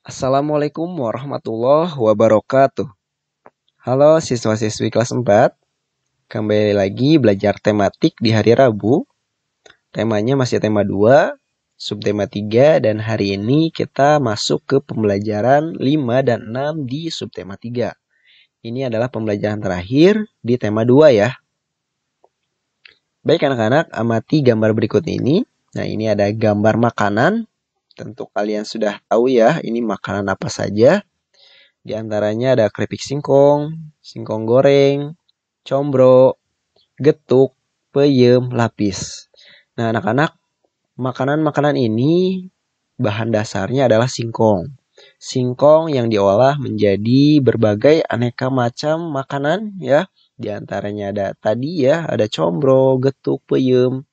Assalamualaikum warahmatullahi wabarakatuh. Halo siswa-siswi kelas 4. Kembali lagi belajar tematik di hari Rabu. Temanya masih tema 2, subtema 3, dan hari ini kita masuk ke pembelajaran 5 dan 6 di subtema 3. Ini adalah pembelajaran terakhir di tema 2 ya. Baik anak-anak, amati gambar berikut ini. Nah, ini ada gambar makanan. Tentu kalian sudah tahu ya, ini makanan apa saja. Di antaranya ada keripik singkong, singkong goreng, combro, getuk, peyem, lapis. Nah, anak-anak, makanan-makanan ini bahan dasarnya adalah singkong. Singkong yang diolah menjadi berbagai aneka macam makanan ya. Di antaranya ada tadi ya, ada combro, getuk, peyem.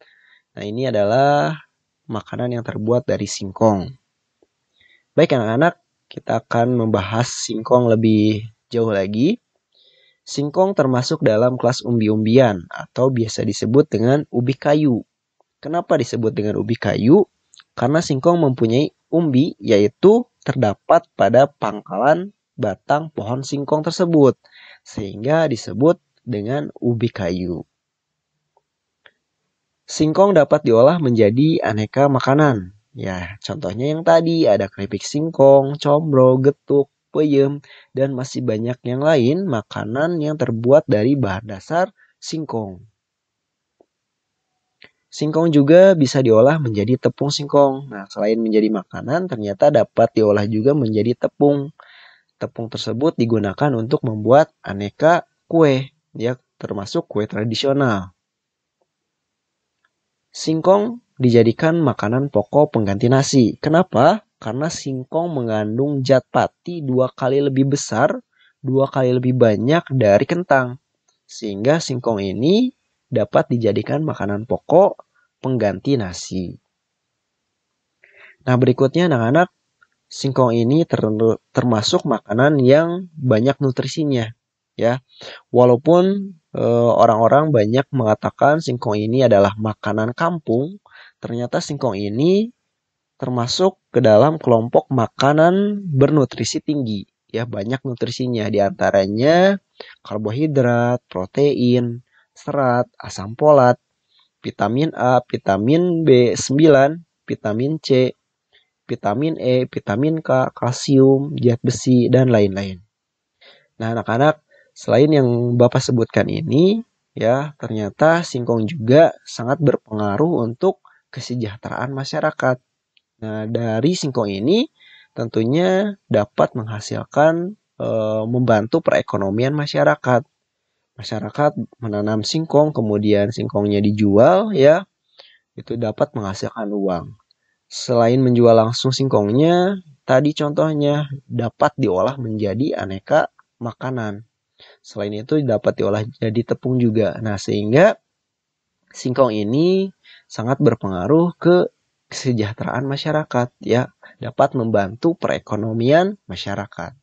Nah, ini adalah makanan yang terbuat dari singkong. Baik anak-anak, kita akan membahas singkong lebih jauh lagi. Singkong termasuk dalam kelas umbi-umbian atau biasa disebut dengan ubi kayu. Kenapa disebut dengan ubi kayu? Karena singkong mempunyai umbi, yaitu terdapat pada pangkalan batang pohon singkong tersebut, sehingga disebut dengan ubi kayu. Singkong dapat diolah menjadi aneka makanan. Ya, contohnya yang tadi ada keripik singkong, combro, getuk, peyem, dan masih banyak yang lain makanan yang terbuat dari bahan dasar singkong. Singkong juga bisa diolah menjadi tepung singkong. Nah, selain menjadi makanan, ternyata dapat diolah juga menjadi tepung. Tepung tersebut digunakan untuk membuat aneka kue, ya, termasuk kue tradisional. Singkong dijadikan makanan pokok pengganti nasi. Kenapa? Karena singkong mengandung zat pati 2 kali lebih besar, 2 kali lebih banyak dari kentang. Sehingga singkong ini dapat dijadikan makanan pokok pengganti nasi. Nah, berikutnya anak-anak, singkong ini termasuk makanan yang banyak nutrisinya, ya. Walaupun orang-orang banyak mengatakan singkong ini adalah makanan kampung, ternyata singkong ini termasuk ke dalam kelompok makanan bernutrisi tinggi. Ya, banyak nutrisinya, di antaranya karbohidrat, protein, serat, asam folat, vitamin A, vitamin B9, vitamin C, vitamin E, vitamin K, kalsium, zat besi, dan lain-lain. Nah, anak-anak, selain yang Bapak sebutkan ini, ya, ternyata singkong juga sangat berpengaruh untuk kesejahteraan masyarakat. Nah, dari singkong ini tentunya dapat menghasilkan membantu perekonomian masyarakat. Masyarakat menanam singkong, kemudian singkongnya dijual, ya, itu dapat menghasilkan uang. Selain menjual langsung singkongnya, tadi contohnya dapat diolah menjadi aneka makanan. Selain itu dapat diolah jadi tepung juga. Nah, sehingga singkong ini sangat berpengaruh ke kesejahteraan masyarakat, ya, dapat membantu perekonomian masyarakat.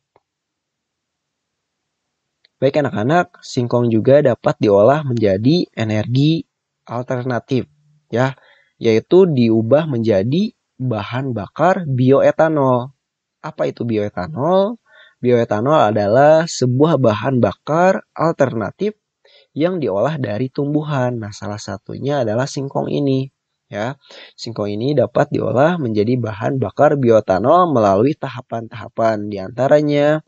Baik anak-anak, singkong juga dapat diolah menjadi energi alternatif, ya, yaitu diubah menjadi bahan bakar bioetanol. Apa itu bioetanol? Bioetanol adalah sebuah bahan bakar alternatif yang diolah dari tumbuhan. Nah, salah satunya adalah singkong ini. Ya, singkong ini dapat diolah menjadi bahan bakar bioetanol melalui tahapan-tahapan. Di antaranya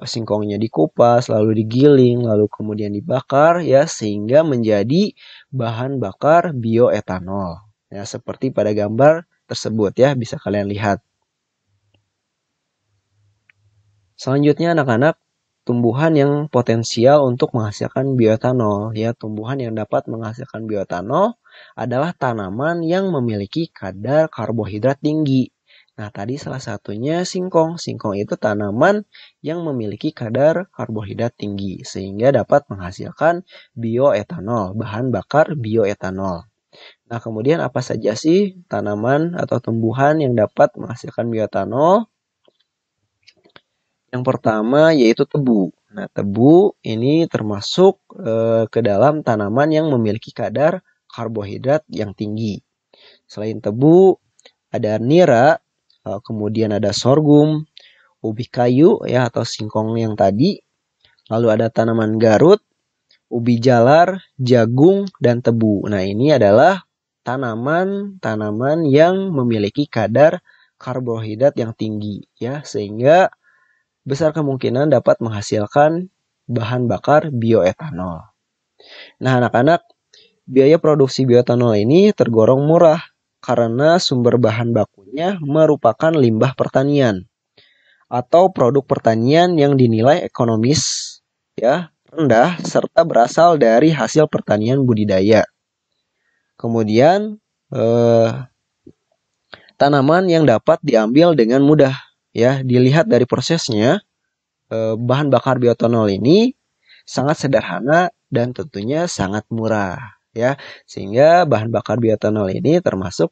singkongnya dikupas, lalu digiling, lalu kemudian dibakar, ya, sehingga menjadi bahan bakar bioetanol. Ya, seperti pada gambar tersebut, ya, bisa kalian lihat. Selanjutnya anak-anak, tumbuhan yang potensial untuk menghasilkan bioetanol, ya, tumbuhan yang dapat menghasilkan bioetanol adalah tanaman yang memiliki kadar karbohidrat tinggi. Nah, tadi salah satunya singkong. Singkong itu tanaman yang memiliki kadar karbohidrat tinggi sehingga dapat menghasilkan bioetanol, bahan bakar bioetanol. Nah, kemudian apa saja sih tanaman atau tumbuhan yang dapat menghasilkan bioetanol? Yang pertama yaitu tebu. Nah, tebu ini termasuk ke dalam tanaman yang memiliki kadar karbohidrat yang tinggi. Selain tebu, ada nira, kemudian ada sorghum, ubi kayu ya atau singkong yang tadi, lalu ada tanaman garut, ubi jalar, jagung, dan tebu. Nah, ini adalah tanaman-tanaman yang memiliki kadar karbohidrat yang tinggi ya, sehingga besar kemungkinan dapat menghasilkan bahan bakar bioetanol. Nah, anak-anak, biaya produksi bioetanol ini tergolong murah karena sumber bahan bakunya merupakan limbah pertanian atau produk pertanian yang dinilai ekonomis ya, rendah serta berasal dari hasil pertanian budidaya. Kemudian tanaman yang dapat diambil dengan mudah ya, dilihat dari prosesnya, bahan bakar bioetanol ini sangat sederhana dan tentunya sangat murah ya, sehingga bahan bakar bioetanol ini termasuk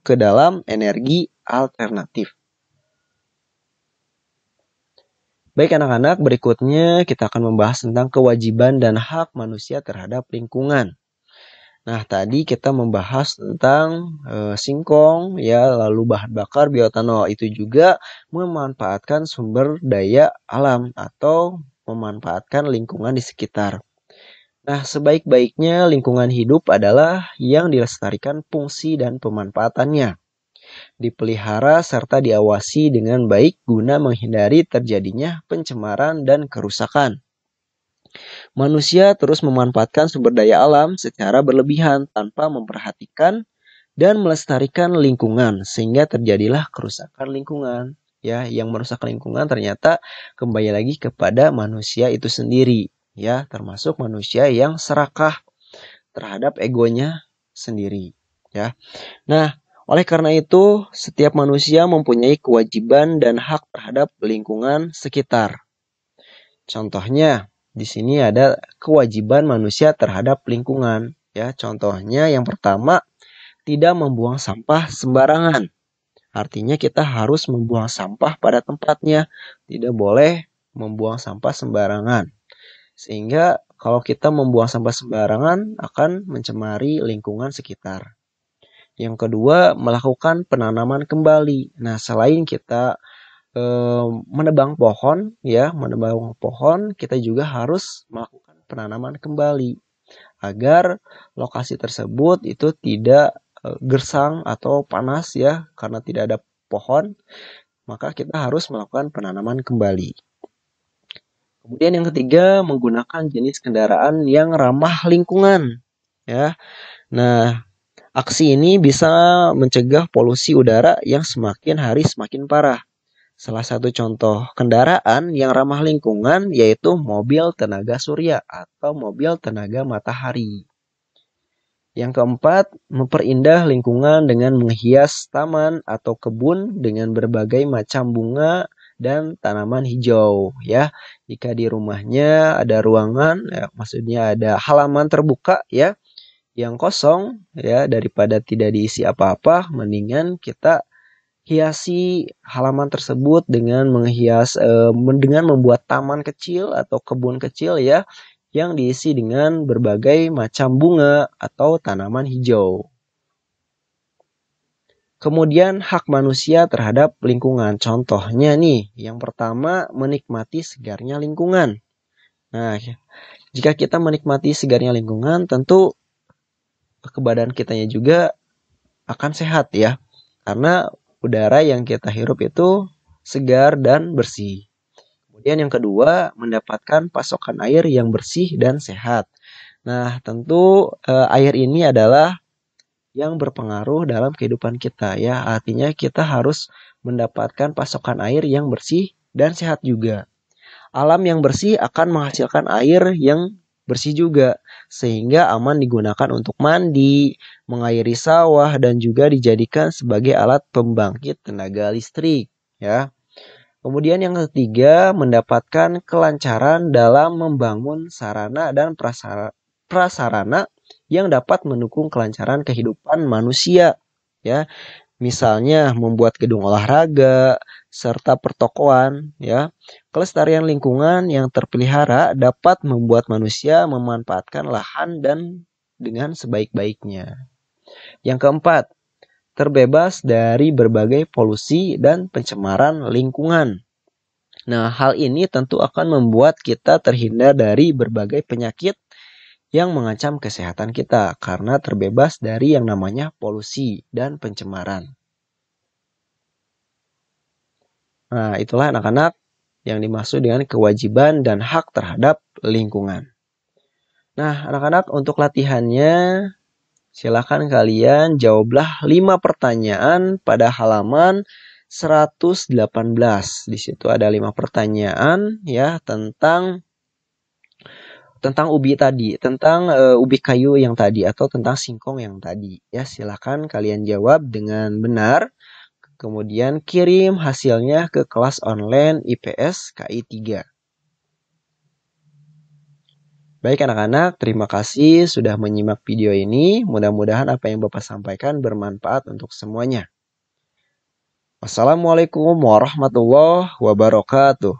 ke dalam energi alternatif. Baik anak-anak, berikutnya kita akan membahas tentang kewajiban dan hak manusia terhadap lingkungan. Nah, tadi kita membahas tentang singkong ya, lalu bahan bakar bioetanol itu juga memanfaatkan sumber daya alam atau memanfaatkan lingkungan di sekitar. Nah, sebaik-baiknya lingkungan hidup adalah yang dilestarikan fungsi dan pemanfaatannya, dipelihara serta diawasi dengan baik guna menghindari terjadinya pencemaran dan kerusakan. Manusia terus memanfaatkan sumber daya alam secara berlebihan tanpa memperhatikan dan melestarikan lingkungan, sehingga terjadilah kerusakan lingkungan. Ya, yang merusak lingkungan ternyata kembali lagi kepada manusia itu sendiri, ya, termasuk manusia yang serakah terhadap egonya sendiri, ya. Nah, oleh karena itu, setiap manusia mempunyai kewajiban dan hak terhadap lingkungan sekitar. Contohnya, di sini ada kewajiban manusia terhadap lingkungan. Ya, contohnya yang pertama, tidak membuang sampah sembarangan. Artinya kita harus membuang sampah pada tempatnya, tidak boleh membuang sampah sembarangan. Sehingga kalau kita membuang sampah sembarangan akan mencemari lingkungan sekitar. Yang kedua, melakukan penanaman kembali. Nah, selain kita menebang pohon, kita juga harus melakukan penanaman kembali agar lokasi tersebut itu tidak gersang atau panas ya, karena tidak ada pohon, maka kita harus melakukan penanaman kembali. Kemudian yang ketiga, menggunakan jenis kendaraan yang ramah lingkungan ya. Nah, aksi ini bisa mencegah polusi udara yang semakin hari semakin parah. Salah satu contoh kendaraan yang ramah lingkungan yaitu mobil tenaga surya atau mobil tenaga matahari. Yang keempat, memperindah lingkungan dengan menghias taman atau kebun dengan berbagai macam bunga dan tanaman hijau ya. Jika di rumahnya ada ruangan, ya, maksudnya ada halaman terbuka ya, yang kosong ya, daripada tidak diisi apa-apa, mendingan kita hiasi halaman tersebut dengan membuat taman kecil atau kebun kecil ya, yang diisi dengan berbagai macam bunga atau tanaman hijau. Kemudian hak manusia terhadap lingkungan. Contohnya nih, yang pertama menikmati segarnya lingkungan. Nah, jika kita menikmati segarnya lingkungan, tentu kebadan kitanya juga akan sehat ya, karena udara yang kita hirup itu segar dan bersih. Kemudian yang kedua, mendapatkan pasokan air yang bersih dan sehat. Nah, tentu air ini adalah yang berpengaruh dalam kehidupan kita ya. Artinya kita harus mendapatkan pasokan air yang bersih dan sehat juga. Alam yang bersih akan menghasilkan air yang bersih juga, sehingga aman digunakan untuk mandi, mengairi sawah, dan juga dijadikan sebagai alat pembangkit tenaga listrik ya. Kemudian yang ketiga, mendapatkan kelancaran dalam membangun sarana dan prasarana yang dapat mendukung kelancaran kehidupan manusia ya. Misalnya membuat gedung olahraga serta pertokoan ya. Kelestarian lingkungan yang terpelihara dapat membuat manusia memanfaatkan lahan dan dengan sebaik-baiknya. Yang keempat, terbebas dari berbagai polusi dan pencemaran lingkungan. Nah, hal ini tentu akan membuat kita terhindar dari berbagai penyakit yang mengancam kesehatan kita karena terbebas dari yang namanya polusi dan pencemaran. Nah, itulah anak-anak yang dimaksud dengan kewajiban dan hak terhadap lingkungan. Nah, anak-anak untuk latihannya, silakan kalian jawablah 5 pertanyaan pada halaman 118. Di situ ada 5 pertanyaan ya tentang ubi tadi, tentang ubi kayu yang tadi atau tentang singkong yang tadi. Ya, silakan kalian jawab dengan benar. Kemudian kirim hasilnya ke kelas online IPS KI 3. Baik anak-anak, terima kasih sudah menyimak video ini. Mudah-mudahan apa yang Bapak sampaikan bermanfaat untuk semuanya. Wassalamualaikum warahmatullahi wabarakatuh.